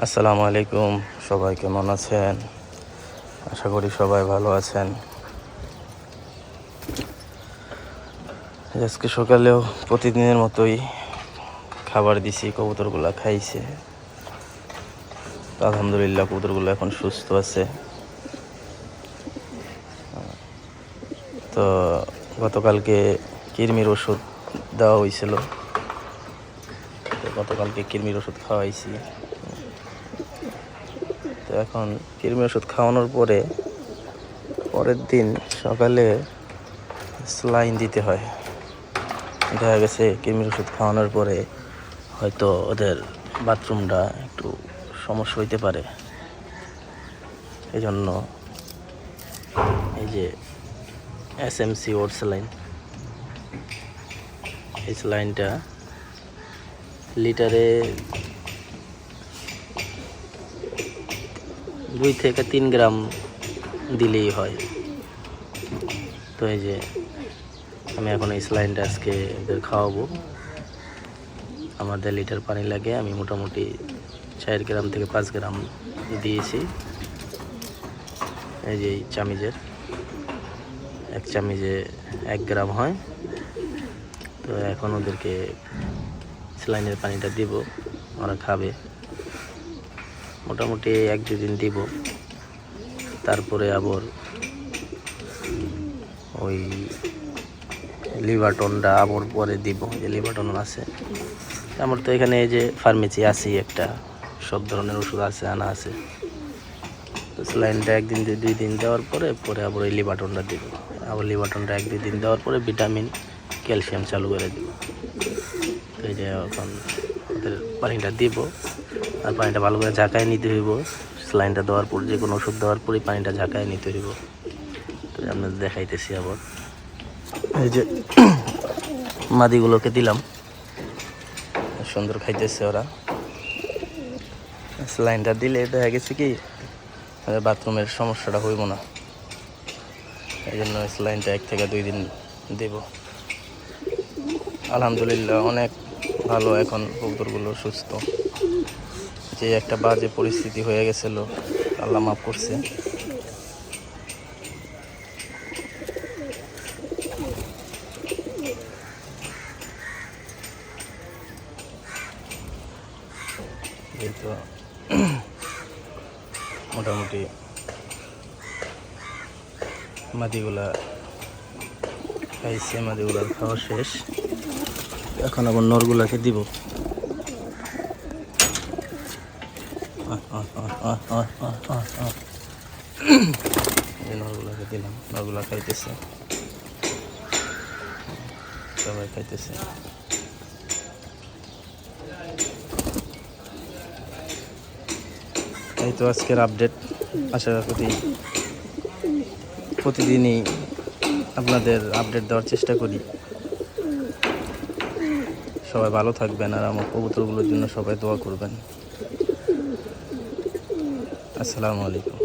আসসালামু আলাইকুম। সবাই কেমন আছেন? আশা করি সবাই ভালো আছেন। আজকে সকালেও প্রতিদিনের মতোই খাবার দিছি, কবুতরগুলো খাইছে। আলহামদুলিল্লাহ কবুতরগুলো এখন সুস্থ আছে। তো গতকালকে কৃমির ওষুধ দেওয়া হয়েছিল, তো গতকালকে কৃমির ওষুধ খাওয়াইছি। তো এখন কৃমির ওষুধ খাওয়ানোর পরের দিন সকালে স্যালাইন দিতে হয়। দেখা গেছে কৃমির ওষুধ খাওয়ানোর পরে হয়তো ওদের বাথরুমটা একটু সমস্যা হইতে পারে। এই জন্য এই যে এসএমসি ওর স্যালাইন, এই স্যালাইনটা লিটারে 2 থেকে 3 গ্রাম দিলেই হয়। তো এই যে আমি এখন এই স্যালাইনটা আজকে এদের খাওয়াবো। আমার 1.5 লিটার পানি লাগে, আমি মোটামুটি 4 গ্রাম থেকে 5 গ্রাম দিয়েছি। এই যে চামিজের 1 চামিজে 1 গ্রাম হয়। তো এখন ওদেরকে স্যালাইনের পানিটা দিব, ওরা খাবে। মোটামুটি 1-2 দিন দিব, তারপরে আবার ওই লিভারটনটা আবার পরে দিব। যে লিভারটন আছে আমার, তো এখানে এই যে ফার্মেসি আছে একটা, সব ধরনের ওষুধ আছে, আনা আছে। তো স্যালাইনটা 1 দিন 2 দিন দেওয়ার পরে আবার ওই লিভারটনটা দিব। আবার লিভারটনটা 1-2 দিন দেওয়ার পরে ভিটামিন ক্যালসিয়াম চালু করে দিব। তো এই যে এখন ওদের পানিটা দিব, আর পানিটা ভালো করে ঝাঁকায় নিতে হইব। স্যালাইনটা দেওয়ার পর, যে কোনো ওষুধ দেওয়ার পরই পানিটা ঝাঁকায় নিতে হইব। তো আপনাদের দেখাইতেছি। আবার এই যে মাদিগুলোকে দিলাম, সুন্দর খাইতেছে ওরা। স্যালাইনটা দিলে দেখা গেছে কি বাথরুমের সমস্যাটা হইব না। এই জন্য স্যালাইনটা 1 থেকে 2 দিন দেব। আলহামদুলিল্লাহ অনেক ভালো, এখন কবুতরগুলো সুস্থ। যে একটা বাজে পরিস্থিতি হয়ে গেছিল, আল্লাহ মাফ করছে। এই তো মোটামুটি মাদিগুলা খাইছে, মাদিগুলার খাওয়া শেষ। এখন আবার নরগুলাকে দিব। নরগুলাকে দিলাম, নরগুলা খাইতেছে, সবাই খাইতেছে। এই তো আজকের আপডেট। আশা করি প্রতিদিনই আপনাদের আপডেট দেওয়ার চেষ্টা করি। সবাই ভালো থাকবেন, আর আমার কবুতরগুলোর জন্য সবাই দোয়া করবেন। আসসালামু আলাইকুম।